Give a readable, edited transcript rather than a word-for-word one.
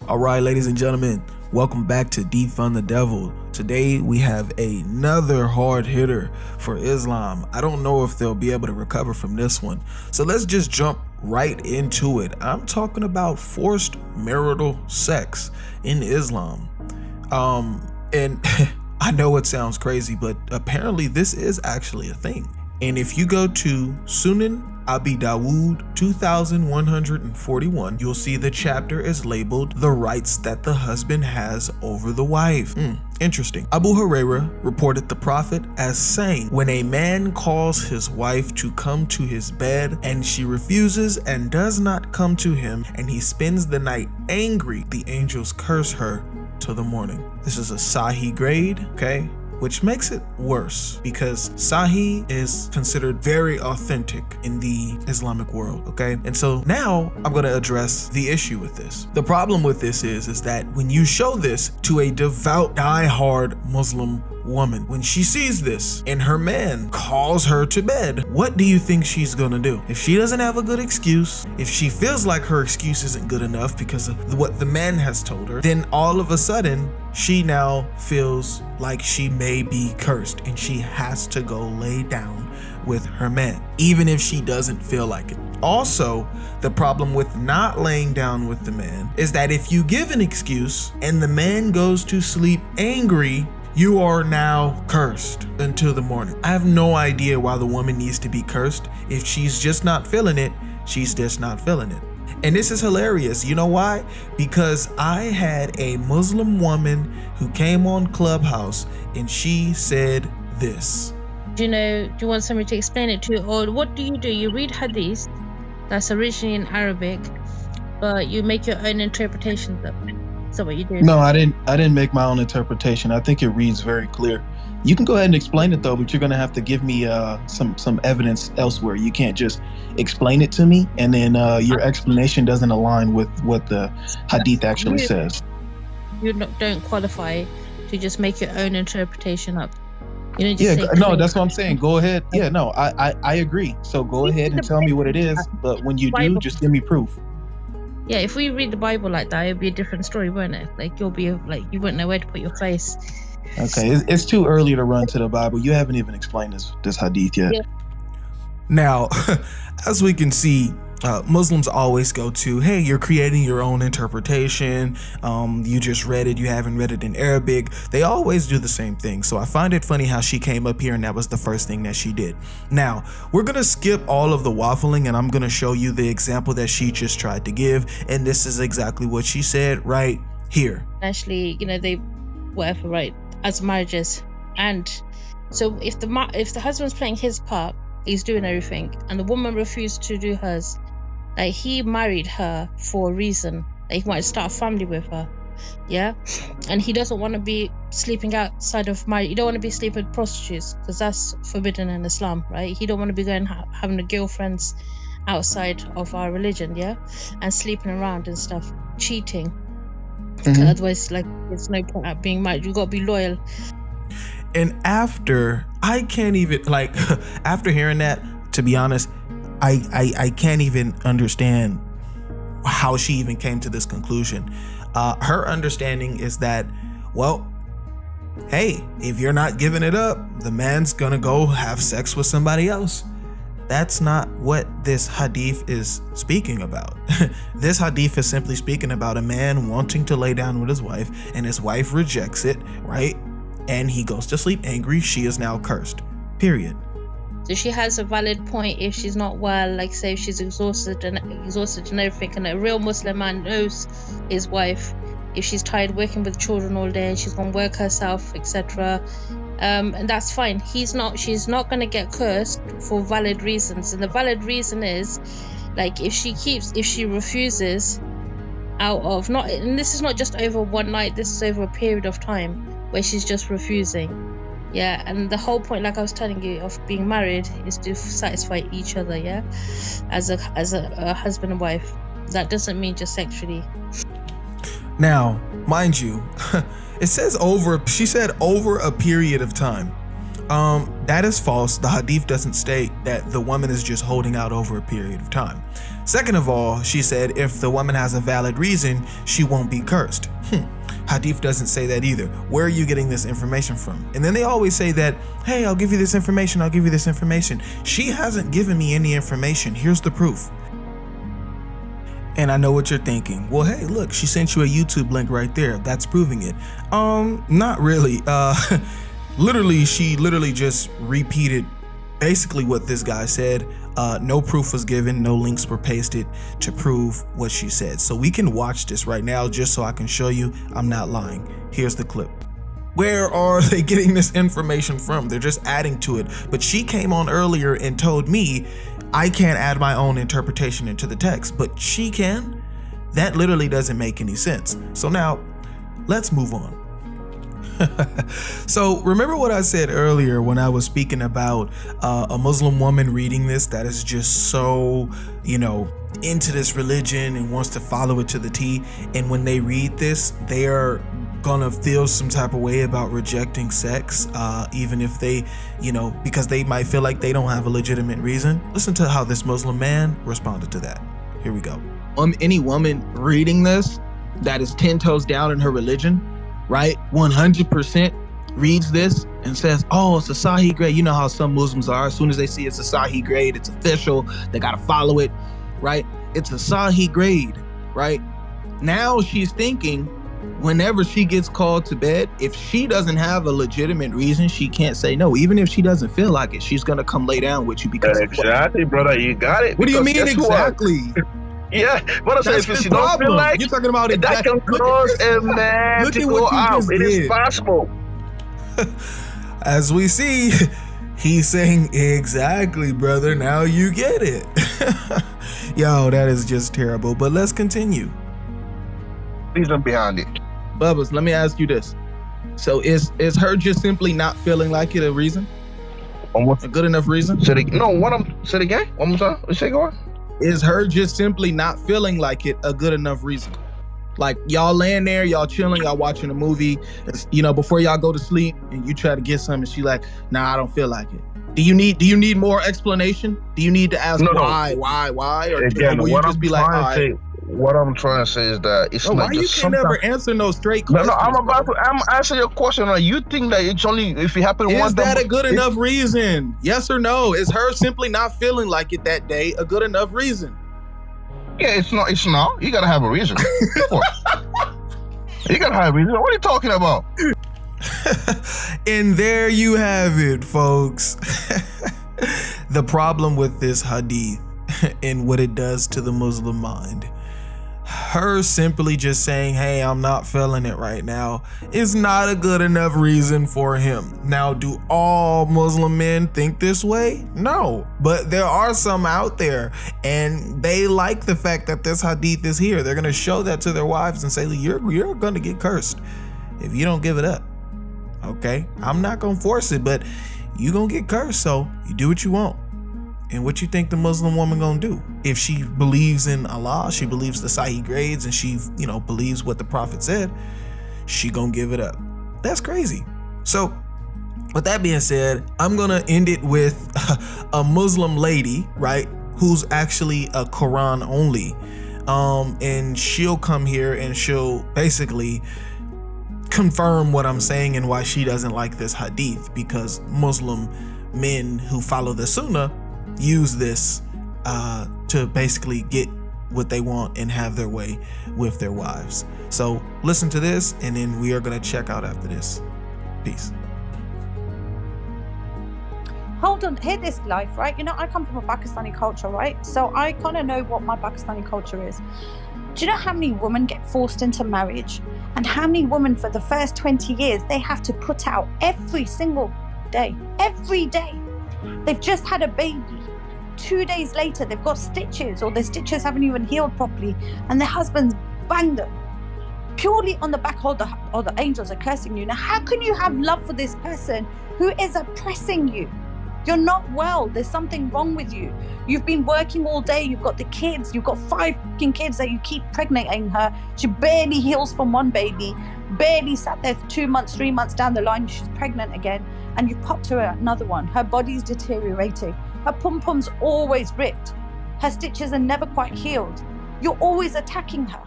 All right, ladies and gentlemen, welcome back to Defund the Devil. Today we have another hard hitter for Islam. I don't know if they'll be able to recover from this one. So let's just jump right into it. I'm talking about forced marital sex in Islam. And I know it sounds crazy, but apparently this is actually a thing. And if you go to Sunan Abi Dawud 2141, you'll see the chapter is labeled the rights that the husband has over the wife. Interesting. Abu Huraira reported the Prophet as saying, when a man calls his wife to come to his bed and she refuses and does not come to him and he spends the night angry, the angels curse her till the morning. This is a Sahih grade, okay? Which makes it worse because Sahih is considered very authentic in the Islamic world, okay? And so now I'm gonna address the issue with this. The problem with this is that when you show this to a devout, diehard Muslim woman, when she sees this and her man calls her to bed, what do you think she's gonna do? If she doesn't have a good excuse, if she feels like her excuse isn't good enough because of what the man has told her, then all of a sudden she now feels like she may be cursed and she has to go lay down with her man, even if she doesn't feel like it. Also, the problem with not laying down with the man is that if you give an excuse and the man goes to sleep angry, you are now cursed until the morning. I have no idea why the woman needs to be cursed. If she's just not feeling it, she's just not feeling it. And this is hilarious. You know why? Because I had a Muslim woman who came on Clubhouse and she said this. Do you want somebody to explain it to you? Or what do? You read hadith that's originally in Arabic, but you make your own interpretations of it. Is that what you do? No, I didn't make my own interpretation. I think it reads very clear. You can go ahead and explain it though, but you're gonna have to give me some evidence elsewhere. You can't just explain it to me and then your explanation doesn't align with what the hadith actually says. You don't qualify to just make your own interpretation up. That's what I'm saying. Go ahead. Yeah, no, I agree. So go ahead and tell me what it is, but when you do, just give me proof. Yeah, if we read the Bible like that, it'd be a different story, wouldn't it? Like you wouldn't know where to put your face. Okay, it's too early to run to the Bible. You haven't even explained this hadith yet. Yeah. Now, as we can see, Muslims always go to, hey, you're creating your own interpretation. You just read it. You haven't read it in Arabic. They always do the same thing. So I find it funny how she came up here and that was the first thing that she did. Now, we're going to skip all of the waffling and I'm going to show you the example that she just tried to give. And this is exactly what she said right here. Actually, right, as marriages. And so if the husband's playing his part, he's doing everything, and the woman refused to do hers, like he married her for a reason. Like he wanted to start a family with her, yeah, and he doesn't want to be sleeping outside of marriage. You don't want to be sleeping with prostitutes because that's forbidden in Islam, right? He don't want to be going having the girlfriends outside of our religion, yeah, and sleeping around and stuff, cheating. Otherwise, like, there's no point at being married. You got to be loyal. And after hearing that, to be honest, I can't even understand how she even came to this conclusion. Her understanding is that, well, hey, if you're not giving it up, the man's gonna go have sex with somebody else. That's not what this hadith is speaking about. This hadith is simply speaking about a man wanting to lay down with his wife and his wife rejects it, right? And he goes to sleep angry. She is now cursed, period. So she has a valid point if she's not well, like say if she's exhausted and everything, and a real Muslim man knows his wife, if she's tired working with children all day, she's gonna work herself, etc. And that's fine. She's not gonna get cursed for valid reasons. And the valid reason is, like, if she refuses and this is not just over one night, this is over a period of time where she's just refusing. Yeah, and the whole point, like I was telling you, of being married is to satisfy each other, yeah, as a husband and wife. That doesn't mean just sexually. Now, mind you, it says she said over a period of time. That is false. The hadith doesn't state that the woman is just holding out over a period of time. Second of all, she said if the woman has a valid reason, she won't be cursed. Hadith doesn't say that either. Where are you getting this information from? And then they always say that, hey, I'll give you this information. I'll give you this information. She hasn't given me any information. Here's the proof. And I know what you're thinking. Well, hey, look, she sent you a YouTube link right there. That's proving it. Not really. She literally just repeated basically what this guy said. No proof was given, no links were pasted to prove what she said. So we can watch this right now just so I can show you I'm not lying. Here's the clip. Where are they getting this information from? They're just adding to it. But she came on earlier and told me I can't add my own interpretation into the text, but she can? That literally doesn't make any sense. So now let's move on. So remember what I said earlier when I was speaking about a Muslim woman reading this that is just so, into this religion and wants to follow it to the T. And when they read this, they are gonna feel some type of way about rejecting sex, even if they, because they might feel like they don't have a legitimate reason. Listen to how this Muslim man responded to that. Here we go. Any woman reading this that is 10 toes down in her religion, right, 100% reads this and says, oh, it's a Sahih grade. You know how some Muslims are. As soon as they see it's a Sahih grade, it's official, they got to follow it, right? It's a Sahih grade, right? Now she's thinking whenever she gets called to bed, if she doesn't have a legitimate reason, she can't say no. Even if she doesn't feel like it, she's going to come lay down with you because exactly, brother. You got it. What do you mean exactly? Yeah, but I'm saying if you don't feel like you're talking about that can cause a man to go out. It is possible. As we see, he's saying exactly, brother. Now you get it. Yo, that is just terrible. But let's continue. Reason behind it. Bubbles, let me ask you this. So is her just simply not feeling like it a reason? A good enough reason? Say it again. One more time. Say go on. Is her just simply not feeling like it a good enough reason? Like y'all laying there, y'all chilling, y'all watching a movie, before y'all go to sleep, and you try to get something, and she like, nah, I don't feel like it. Do you need more explanation? Do you need to ask why? Or again, will you just be like, all right? What I'm trying to say is that it's not why just you can never answer no straight questions? No, I'm answering your question. You think that it's only if it happened once? Is that a good enough reason? Yes or no? Is her simply not feeling like it that day a good enough reason? Yeah, it's not. You gotta have a reason. You gotta have a reason. What are you talking about? And there you have it, folks. The problem with this hadith and what it does to the Muslim mind. Her simply just saying, hey, I'm not feeling it right now, is not a good enough reason for him. Now, do all Muslim men think this way? No, but there are some out there, and they like the fact that this hadith is here. They're going to show that to their wives and say, you're going to get cursed if you don't give it up. Okay, I'm not going to force it, but you're going to get cursed, so you do what you want. And what you think the Muslim woman gonna do? If she believes in Allah, she believes the Sahih grades, and she, believes what the Prophet said, she gonna give it up. That's crazy. So, with that being said, I'm gonna end it with a Muslim lady, right, who's actually a Quran only. And she'll come here and she'll basically confirm what I'm saying and why she doesn't like this hadith, because Muslim men who follow the Sunnah use this to basically get what they want and have their way with their wives. So listen to this, and then we are going to check out after this. Peace. Hold on, hear this life, right? I come from a Pakistani culture, right? So I kind of know what my Pakistani culture is. Do you know how many women get forced into marriage, and how many women for the first 20 years they have to put out every single day, every day? They've just had a baby. 2 days later, they've got stitches, or their stitches haven't even healed properly, and their husbands banged them purely on the back of the angels are cursing you. Now, how can you have love for this person who is oppressing you? You're not well. There's something wrong with you. You've been working all day. You've got the kids. You've got 5 fucking kids that you keep pregnating her. She barely heals from one baby. Barely sat there for 2 months, 3 months down the line. She's pregnant again. And you've popped her another one. Her body's deteriorating. Her pom-pom's always ripped. Her stitches are never quite healed. You're always attacking her.